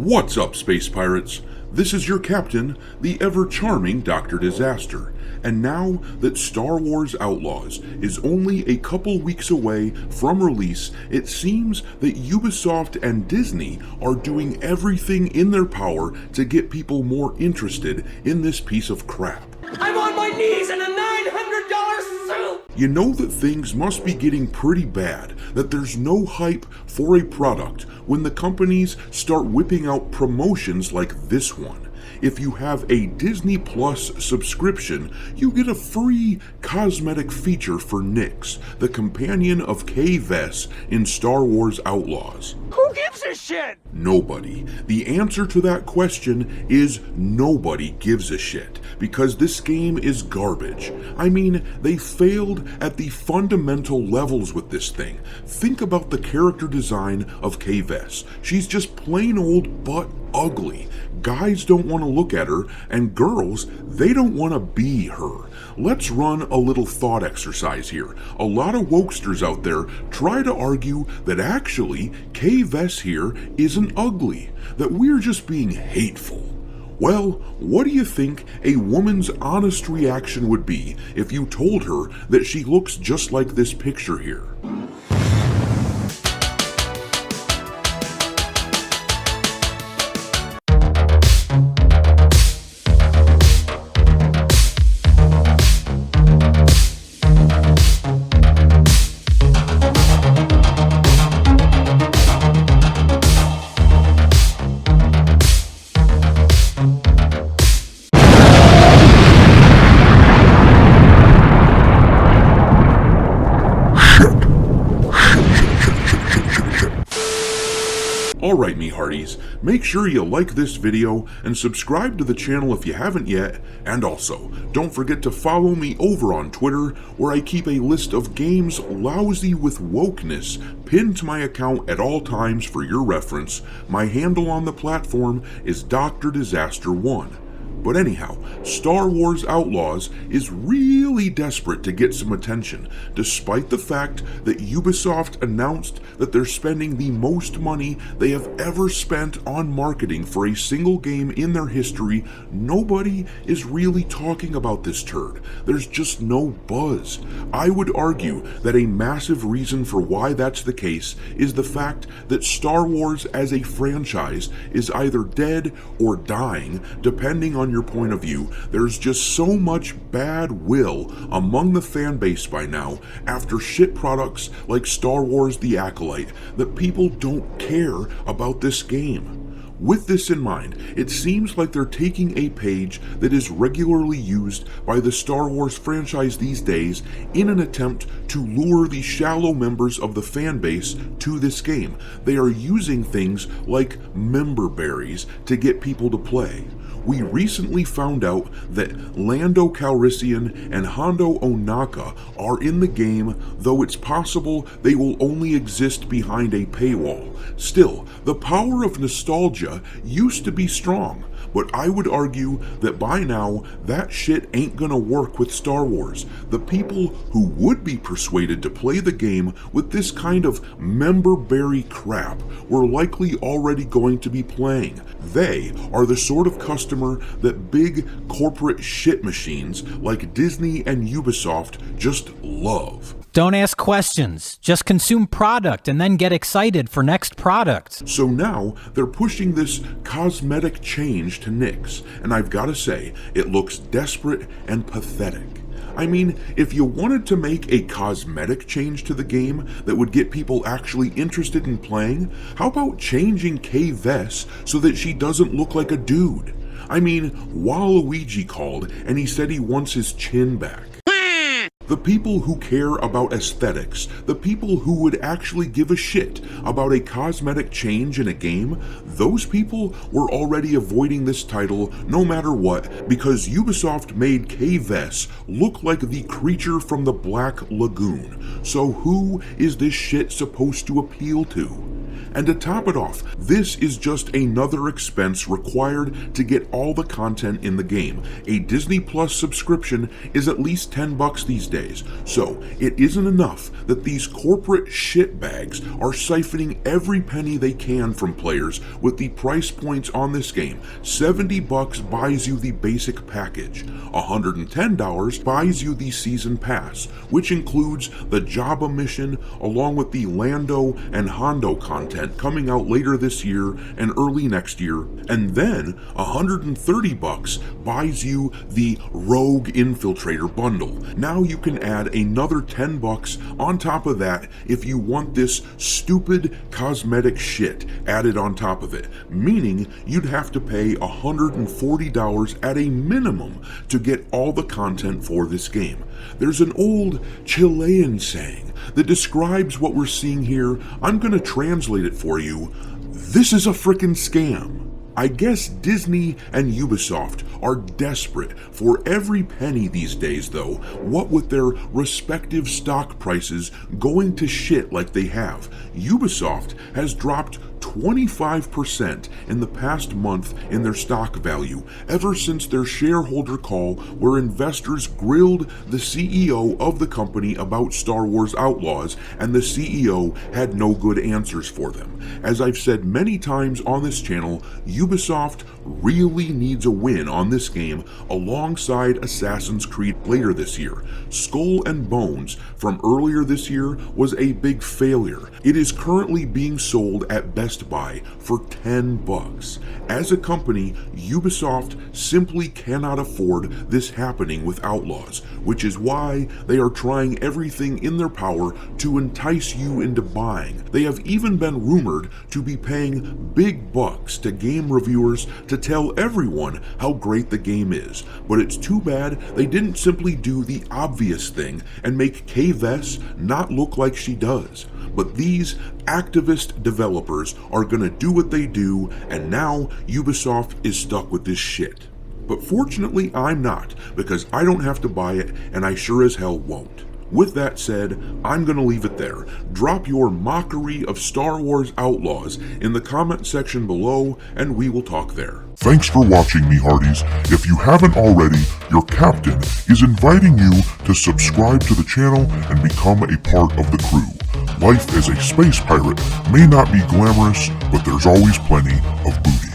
What's up, Space Pirates? This is your captain, the ever-charming Dr. Disaster. And now that Star Wars Outlaws is only a couple weeks away from release, it seems that Ubisoft and Disney are doing everything in their power to get people more interested in this piece of crap. I'm on my knees in a $900 suit! You know that things must be getting pretty bad, that there's no hype for a product when the companies start whipping out promotions like this one. If you have a Disney Plus subscription, you get a free cosmetic feature for Nyx, the companion of Kay in Star Wars Outlaws. Who gives a shit? Nobody. The answer to that question is nobody gives a shit, because this game is garbage. I mean, they failed at the fundamental levels with this thing. Think about the character design of Kay. She's just plain old but ugly. Guys don't want to look at her, and girls, they don't want to be her. Let's run a little thought exercise here. A lot of wokesters out there try to argue that actually Kay here isn't ugly, that we're just being hateful. Well, what do you think a woman's honest reaction would be if you told her that she looks just like this picture here? Alright, me hearties, make sure you like this video and subscribe to the channel if you haven't yet, and also, don't forget to follow me over on Twitter, where I keep a list of games lousy with wokeness pinned to my account at all times for your reference. My handle on the platform is Dr. Disaster 1. But anyhow, Star Wars Outlaws is really desperate to get some attention, despite the fact that Ubisoft announced that they're spending the most money they have ever spent on marketing for a single game in their history. Nobody is really talking about this turd. There's just no buzz. I would argue that a massive reason for why that's the case is the fact that Star Wars as a franchise is either dead or dying, depending on your point of view. There's just so much bad will among the fan base by now after shit products like Star Wars The Acolyte that people don't care about this game. With this in mind, it seems like they're taking a page that is regularly used by the Star Wars franchise these days in an attempt to lure the shallow members of the fan base to this game. They are using things like member berries to get people to play. We recently found out that Lando Calrissian and Hondo Ohnaka are in the game, though it's possible they will only exist behind a paywall. Still, the power of nostalgia used to be strong, but I would argue that by now, that shit ain't gonna work with Star Wars. The people who would be persuaded to play the game with this kind of member berry crap were likely already going to be playing. They are the sort of customer that big corporate shit machines like Disney and Ubisoft just love. Don't ask questions, just consume product and then get excited for next product. So now they're pushing this cosmetic change to Nyx, and I've gotta say, it looks desperate and pathetic. I mean, if you wanted to make a cosmetic change to the game that would get people actually interested in playing, how about changing Kay so that she doesn't look like a dude? I mean, Waluigi called and he said he wants his chin back. The people who care about aesthetics, the people who would actually give a shit about a cosmetic change in a game, those people were already avoiding this title no matter what, because Ubisoft made Kay look like the creature from the Black Lagoon. So who is this shit supposed to appeal to? And to top it off, this is just another expense required to get all the content in the game. A Disney Plus subscription is at least $10 these days, so it isn't enough that these corporate shitbags are siphoning every penny they can from players with the price points on this game. $70 buys you the basic package. $110 buys you the season pass, which includes the Jabba mission along with the Lando and Hondo content coming out later this year and early next year. And then $130 buys you the Rogue Infiltrator bundle. Now you can add another $10 on top of that if you want this stupid cosmetic shit added on top of it, meaning you'd have to pay $140 at a minimum to get all the content for this game. There's an old Chilean saying that describes what we're seeing here. I'm going to translate it for you. This is a frickin' scam. I guess Disney and Ubisoft are desperate for every penny these days though, what with their respective stock prices going to shit like they have. Ubisoft has dropped 25% in the past month in their stock value ever since their shareholder call where investors grilled the CEO of the company about Star Wars Outlaws, and the CEO had no good answers for them. As I've said many times on this channel, Ubisoft really needs a win on this game alongside Assassin's Creed later this year. Skull and Bones from earlier this year was a big failure. It is currently being sold at Best Buy for $10. As a company, Ubisoft simply cannot afford this happening with Outlaws, which is why they are trying everything in their power to entice you into buying. They have even been rumored to be paying big bucks to game reviewers to tell everyone how great the game is, but it's too bad they didn't simply do the obvious thing and make Kay Vess not look like she does. But these activist developers are gonna do what they do, and now Ubisoft is stuck with this shit. But fortunately I'm not, because I don't have to buy it, and I sure as hell won't. With that said, I'm gonna leave it there. Drop your mockery of Star Wars Outlaws in the comment section below, and we will talk there. Thanks for watching, me hearties. If you haven't already, your captain is inviting you to subscribe to the channel and become a part of the crew. Life as a space pirate may not be glamorous, but there's always plenty of booty.